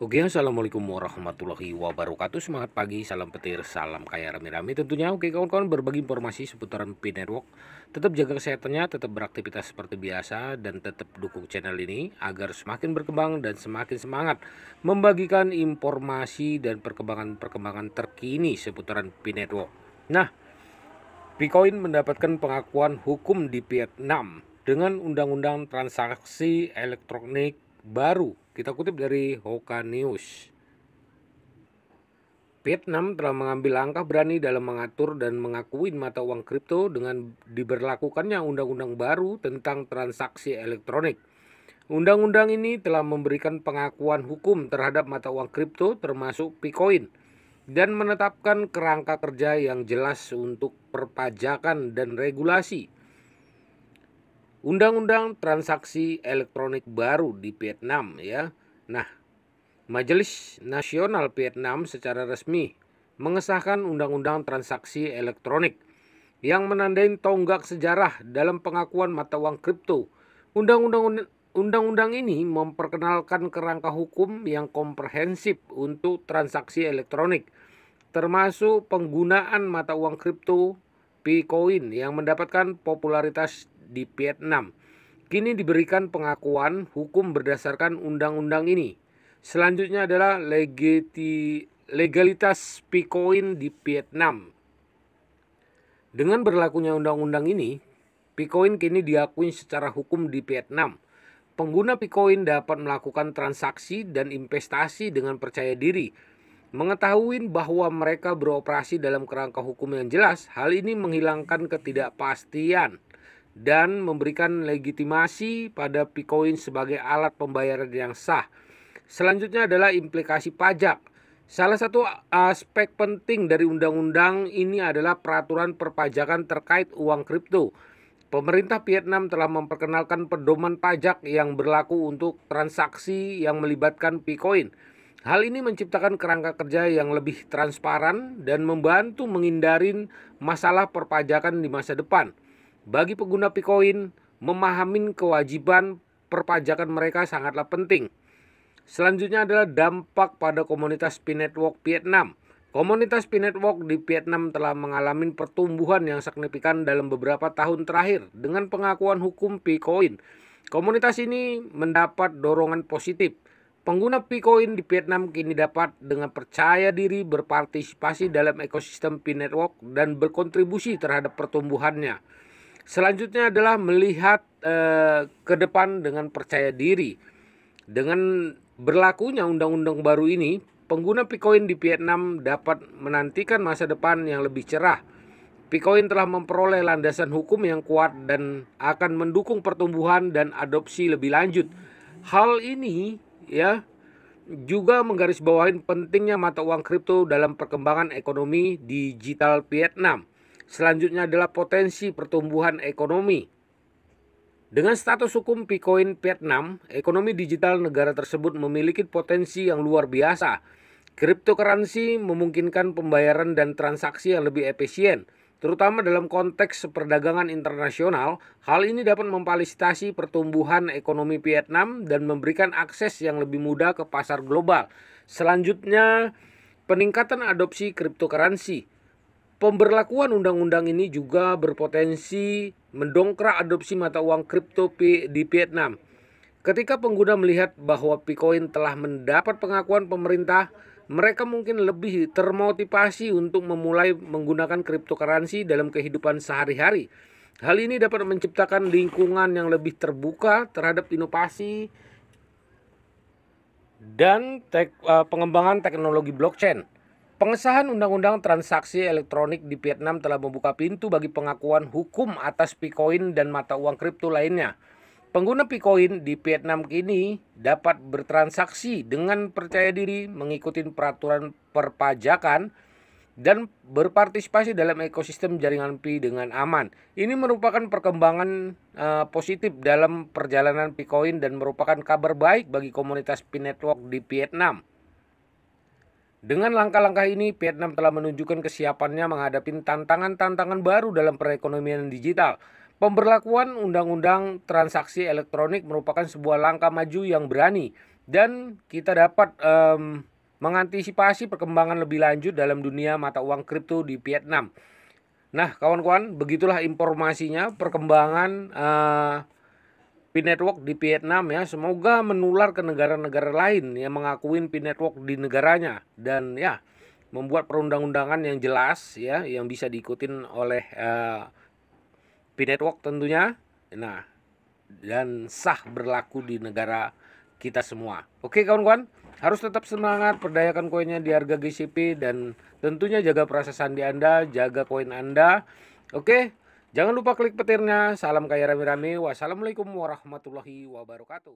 Oke, assalamualaikum warahmatullahi wabarakatuh. Semangat pagi, salam petir, salam kaya rame-rame tentunya. Oke kawan-kawan, berbagi informasi seputaran Pi Network. Tetap jaga kesehatannya, tetap beraktivitas seperti biasa, dan tetap dukung channel ini agar semakin berkembang dan semakin semangat membagikan informasi dan perkembangan terkini seputaran Pi Network. Nah, Bitcoin mendapatkan pengakuan hukum di Vietnam dengan undang-undang transaksi elektronik baru. Kita kutip dari Hoka News. Vietnam telah mengambil langkah berani dalam mengatur dan mengakui mata uang kripto dengan diberlakukannya undang-undang baru tentang transaksi elektronik. Undang-undang ini telah memberikan pengakuan hukum terhadap mata uang kripto termasuk Bitcoin dan menetapkan kerangka kerja yang jelas untuk perpajakan dan regulasi. Undang-undang transaksi elektronik baru di Vietnam ya. Nah, Majelis Nasional Vietnam secara resmi mengesahkan undang-undang transaksi elektronik yang menandai tonggak sejarah dalam pengakuan mata uang kripto. Undang-undang ini memperkenalkan kerangka hukum yang komprehensif untuk transaksi elektronik, termasuk penggunaan mata uang kripto Bitcoin yang mendapatkan popularitas di Vietnam. Kini diberikan pengakuan hukum berdasarkan undang-undang ini. Selanjutnya adalah legalitas Bitcoin di Vietnam. Dengan berlakunya undang-undang ini, Bitcoin kini diakui secara hukum di Vietnam. Pengguna Bitcoin dapat melakukan transaksi dan investasi dengan percaya diri. Mengetahui bahwa mereka beroperasi dalam kerangka hukum yang jelas, hal ini menghilangkan ketidakpastian dan memberikan legitimasi pada Bitcoin sebagai alat pembayaran yang sah. Selanjutnya adalah implikasi pajak. Salah satu aspek penting dari undang-undang ini adalah peraturan perpajakan terkait uang kripto. Pemerintah Vietnam telah memperkenalkan pedoman pajak yang berlaku untuk transaksi yang melibatkan Bitcoin. Hal ini menciptakan kerangka kerja yang lebih transparan dan membantu menghindari masalah perpajakan di masa depan. Bagi pengguna Bitcoin, memahami kewajiban perpajakan mereka sangatlah penting. Selanjutnya adalah dampak pada komunitas Pi Network Vietnam. Komunitas Pi Network di Vietnam telah mengalami pertumbuhan yang signifikan dalam beberapa tahun terakhir dengan pengakuan hukum Bitcoin. Komunitas ini mendapat dorongan positif. Pengguna Bitcoin di Vietnam kini dapat dengan percaya diri berpartisipasi dalam ekosistem Pi Network dan berkontribusi terhadap pertumbuhannya. Selanjutnya adalah melihat ke depan dengan percaya diri. Dengan berlakunya undang-undang baru ini, pengguna Bitcoin di Vietnam dapat menantikan masa depan yang lebih cerah. Bitcoin telah memperoleh landasan hukum yang kuat dan akan mendukung pertumbuhan dan adopsi lebih lanjut. Hal ini ya juga menggarisbawahi pentingnya mata uang kripto dalam perkembangan ekonomi digital Vietnam. Selanjutnya adalah potensi pertumbuhan ekonomi. Dengan status hukum Bitcoin Vietnam, ekonomi digital negara tersebut memiliki potensi yang luar biasa. Cryptocurrency memungkinkan pembayaran dan transaksi yang lebih efisien, terutama dalam konteks perdagangan internasional. Hal ini dapat memfasilitasi pertumbuhan ekonomi Vietnam dan memberikan akses yang lebih mudah ke pasar global. Selanjutnya, peningkatan adopsi cryptocurrency. Pemberlakuan undang-undang ini juga berpotensi mendongkrak adopsi mata uang kripto di Vietnam. Ketika pengguna melihat bahwa Bitcoin telah mendapat pengakuan pemerintah, mereka mungkin lebih termotivasi untuk memulai menggunakan cryptocurrency dalam kehidupan sehari-hari. Hal ini dapat menciptakan lingkungan yang lebih terbuka terhadap inovasi dan pengembangan teknologi blockchain. Pengesahan Undang-Undang Transaksi Elektronik di Vietnam telah membuka pintu bagi pengakuan hukum atas Bitcoin dan mata uang kripto lainnya. Pengguna Bitcoin di Vietnam kini dapat bertransaksi dengan percaya diri, mengikuti peraturan perpajakan, dan berpartisipasi dalam ekosistem jaringan Pi dengan aman. Ini merupakan perkembangan positif dalam perjalanan Bitcoin dan merupakan kabar baik bagi komunitas Pi Network di Vietnam. Dengan langkah-langkah ini, Vietnam telah menunjukkan kesiapannya menghadapi tantangan-tantangan baru dalam perekonomian digital. Pemberlakuan Undang-Undang Transaksi Elektronik merupakan sebuah langkah maju yang berani dan kita dapat mengantisipasi perkembangan lebih lanjut dalam dunia mata uang kripto di Vietnam. Nah, kawan-kawan, begitulah informasinya perkembangan P-Network di Vietnam ya. Semoga menular ke negara-negara lain yang mengakuin P-Network di negaranya dan ya membuat perundang-undangan yang jelas ya yang bisa diikutin oleh P-Network tentunya. Nah, dan sah berlaku di negara kita semua. Oke kawan-kawan, harus tetap semangat perdayakan koinnya di harga GCP dan tentunya jaga perasa sandi Anda, jaga koin Anda. Oke, jangan lupa klik petirnya. Salam kaya rame-rame. Wassalamualaikum warahmatullahi wabarakatuh.